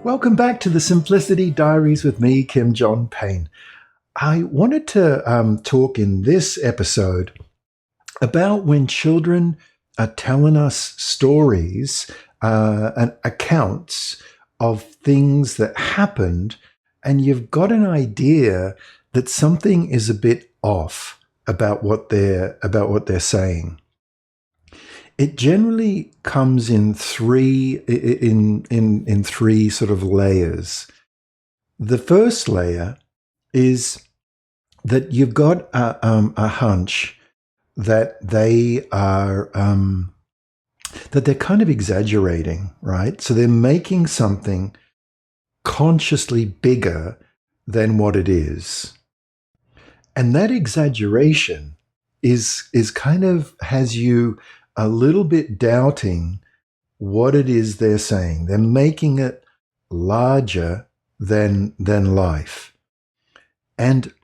Welcome back to the Simplicity Diaries with me, Kim John Payne. I wanted to talk in this episode about when children are telling us stories and accounts of things that happened, and you've got an idea that something is a bit off about what they're saying. It generally comes in three sort of layers. The first layer is that you've got a hunch that they're kind of exaggerating, right? So they're making something consciously bigger than what it is. And that exaggeration is kind of has you a little bit doubting what it is they're saying. They're making it larger than life. And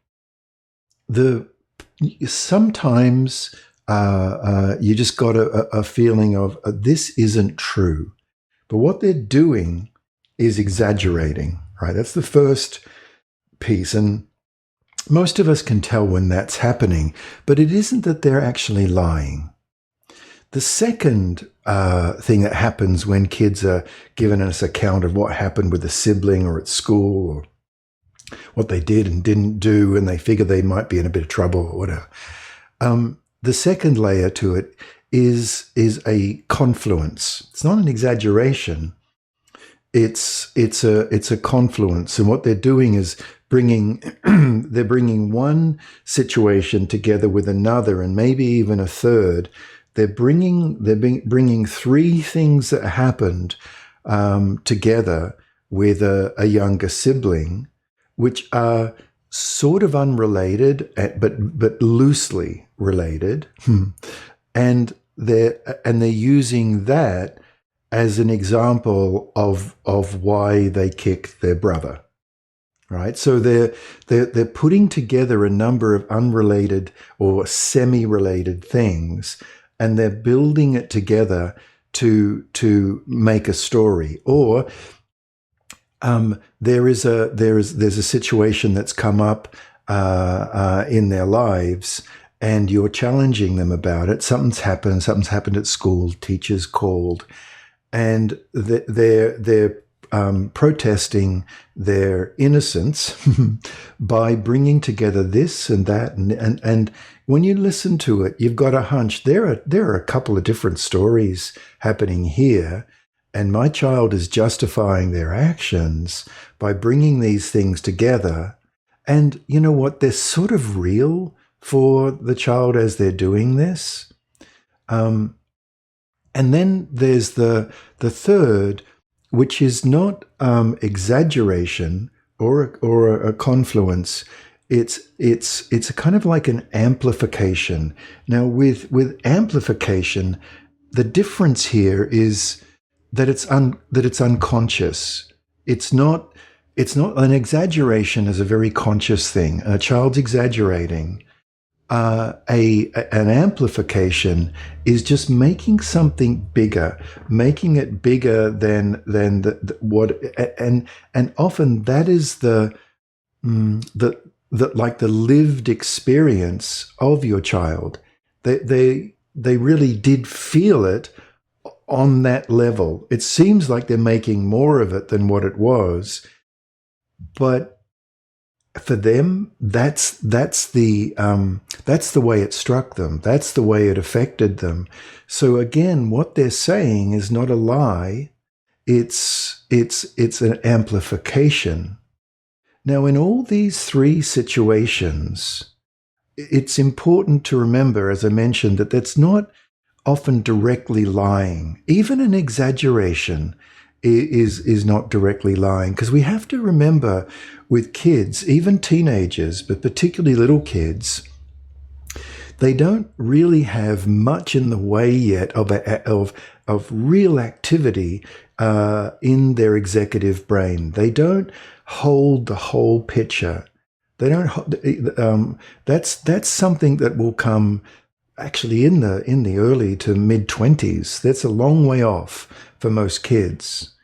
sometimes you just got a feeling of this isn't true. But what they're doing is exaggerating, right? That's the first piece. And most of us can tell when that's happening, but it isn't that they're actually lying. The second thing that happens when kids are giving us account of what happened with a sibling or at school or what they did and didn't do, and they figure they might be in a bit of trouble or whatever. The second layer to it is a confluence. It's not an exaggeration. It's a confluence, and what they're doing is they're bringing one situation together with another, and maybe even a third. They're bringing three things that happened together with a younger sibling, which are sort of unrelated, but loosely related, and they're using that as an example of why they kicked their brother. Right, so they're putting together a number of unrelated or semi-related things, and they're building it together to make a story. Or there's a situation that's come up in their lives, and you're challenging them about it. Something's happened at school. Teachers called, and they're protesting their innocence by bringing together this and that, and when you listen to it, you've got a hunch there are a couple of different stories happening here, and my child is justifying their actions by bringing these things together. And you know what? They're sort of real for the child as they're doing this. And then there's the third, which is not exaggeration or a confluence. It's a kind of like an amplification. Now, with amplification, the difference here is that it's unconscious. It's not an exaggeration is a very conscious thing. A child's exaggerating. An amplification is just making something bigger, making it bigger than what, and often that is the lived experience of your child. They really did feel it on that level. It seems like they're making more of it than what it was, but for them, that's the way it struck them. That's the way it affected them. So again, what they're saying is not a lie. It's an amplification. Now, in all these three situations, it's important to remember, as I mentioned, that that's not often directly lying. Even an exaggeration is not directly lying, because we have to remember with kids, even teenagers, but particularly little kids, they don't really have much in the way yet of real activity in their executive brain. They don't hold the whole picture. They don't. That's something that will come actually in the early to mid-20s. That's a long way off for most kids.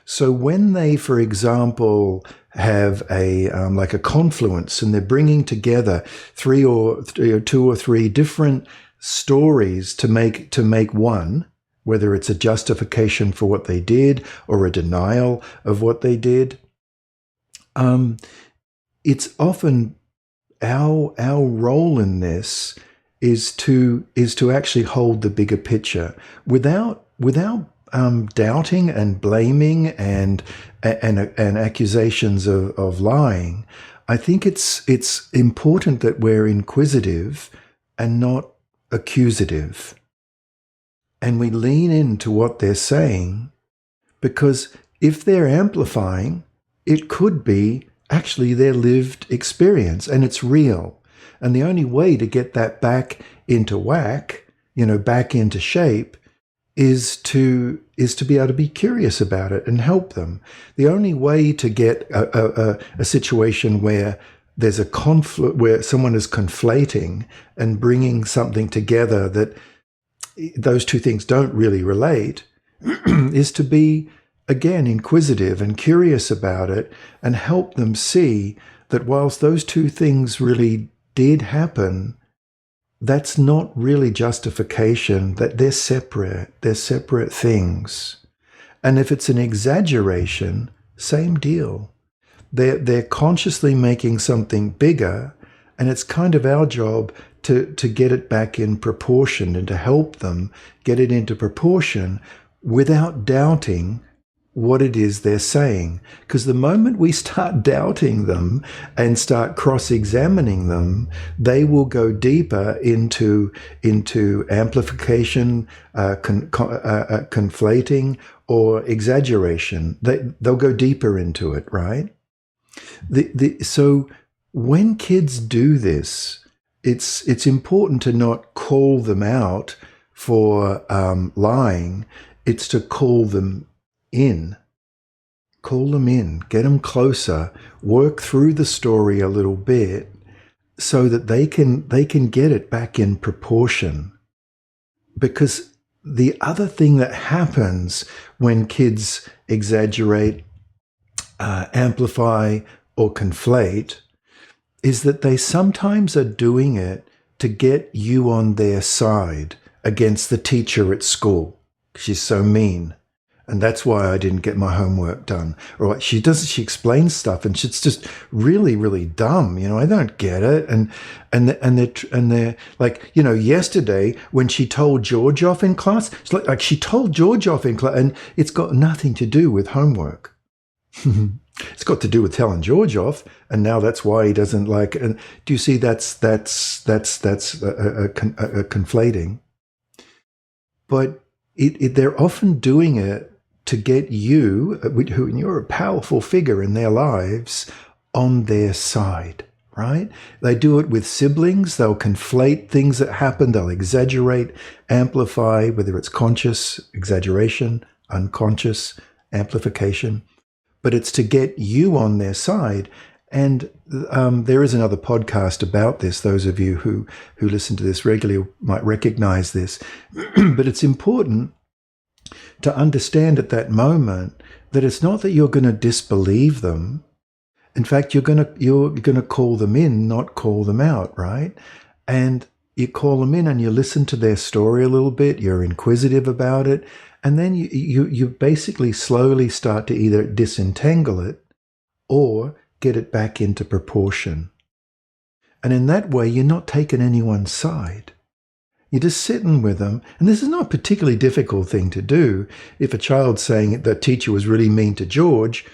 So when they, for example, have a like a confluence, and they're bringing together two or three different stories to make one, whether it's a justification for what they did or a denial of what they did, it's often our role in this is to actually hold the bigger picture without doubting and blaming and accusations of lying. I think it's important that we're inquisitive and not accusative, and we lean into what they're saying, because if they're amplifying, it could be actually their lived experience and it's real. And the only way to get that back into whack, back into shape, is to be able to be curious about it and help them. The only way to get a situation where there's a conflict, where someone is conflating and bringing something together that those two things don't really relate, is to be, again, inquisitive and curious about it and help them see that whilst those two things really did happen, that's not really justification, that they're separate things. And if it's an exaggeration, same deal. They're consciously making something bigger, and it's kind of our job to get it back in proportion and to help them get it into proportion without doubting what it is they're saying. Because the moment we start doubting them and start cross-examining them, they will go deeper into amplification, conflating, or exaggeration. They'll go deeper into it, right? So when kids do this, it's important to not call them out for lying. It's to call them in, get them closer, work through the story a little bit so that they can get it back in proportion. Because the other thing that happens when kids exaggerate, amplify, or conflate is that they sometimes are doing it to get you on their side against the teacher at school. She's so mean, and that's why I didn't get my homework done. Or she explains stuff, and it's just really, really dumb. I don't get it. And they're like, yesterday when she told George off in class, it's like she told George off in class, and it's got nothing to do with homework. It's got to do with telling George off, and now that's why he doesn't like. And do you see? That's conflating. But they're often doing it to get you, who you're a powerful figure in their lives, on their side, right? They do it with siblings. They'll conflate things that happen. They'll exaggerate, amplify, whether it's conscious exaggeration, unconscious amplification. But it's to get you on their side. And there is another podcast about this. Those of you who listen to this regularly might recognize this. But it's important to understand at that moment that it's not that you're going to disbelieve them. In fact, you're going to call them in, not call them out, right? And you call them in and you listen to their story a little bit. You're inquisitive about it. And then you basically slowly start to either disentangle it or get it back into proportion. And in that way, you're not taking anyone's side. You're just sitting with them. And this is not a particularly difficult thing to do. If a child's saying the teacher was really mean to George,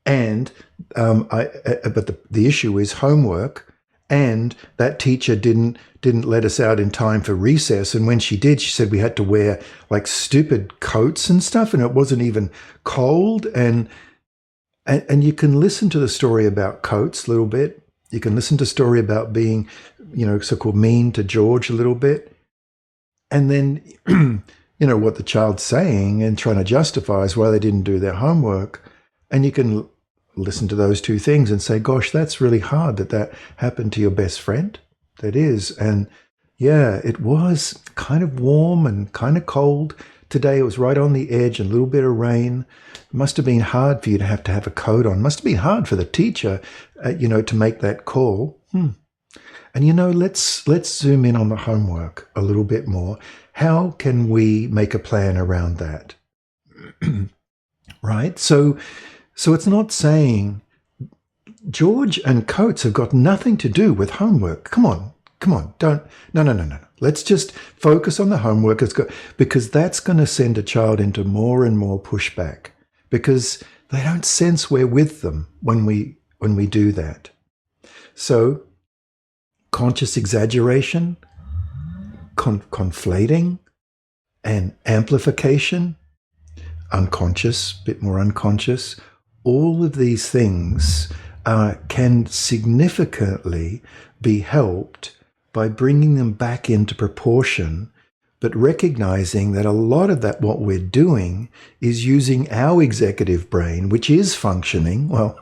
but the issue is homework, and that teacher didn't let us out in time for recess. And when she did, she said we had to wear like stupid coats and stuff, and it wasn't even cold. And you can listen to the story about coats a little bit. You can listen to the story about being, so-called mean to George a little bit. And then, what the child's saying and trying to justify is why they didn't do their homework. And you can listen to those two things and say, gosh, that's really hard that happened to your best friend. That is. And yeah, it was kind of warm and kind of cold today it was right on the edge, a little bit of rain. It must have been hard for you to have a coat on. It must have been hard for the teacher, to make that call. And let's zoom in on the homework a little bit more. How can we make a plan around that? Right? So it's not saying George and coats have got nothing to do with homework. Come on. No. Let's just focus on the homework, because that's going to send a child into more and more pushback, because they don't sense we're with them when we do that. So conscious exaggeration, conflating, and amplification, unconscious, bit more unconscious, all of these things can significantly be helped by bringing them back into proportion, but recognizing that a lot of that, what we're doing, is using our executive brain, which is functioning, well,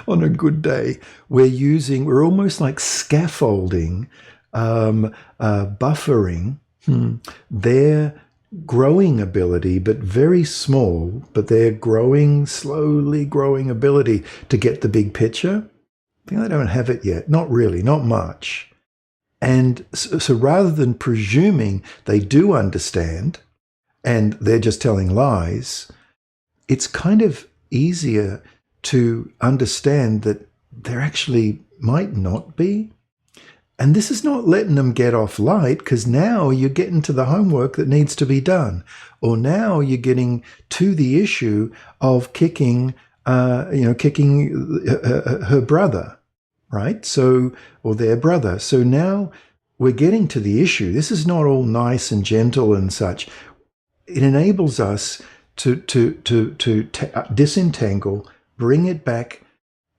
on a good day. We're almost like scaffolding, buffering their growing ability, but very small, but their slowly growing ability to get the big picture. I think they don't have it yet. Not really, not much. And so rather than presuming they do understand and they're just telling lies, it's kind of easier to understand that there actually might not be. And this is not letting them get off light, because now you're getting to the homework that needs to be done. Or now you're getting to the issue of kicking her brother, right? Or their brother. So now we're getting to the issue. This is not all nice and gentle and such. It enables us to disentangle, bring it back,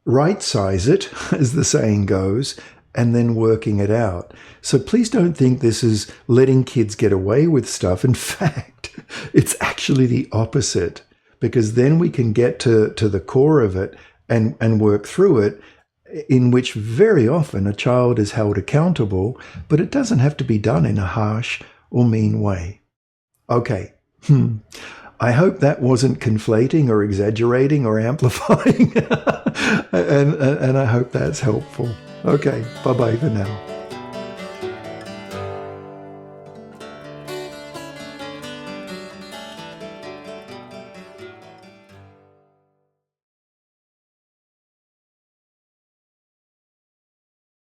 right size it, as the saying goes, and then working it out. So please don't think this is letting kids get away with stuff. In fact, it's actually the opposite, because then we can get to the core of it and work through it, in which very often a child is held accountable, but it doesn't have to be done in a harsh or mean way. Okay. I hope that wasn't conflating or exaggerating or amplifying. and I hope that's helpful. Okay, bye-bye for now.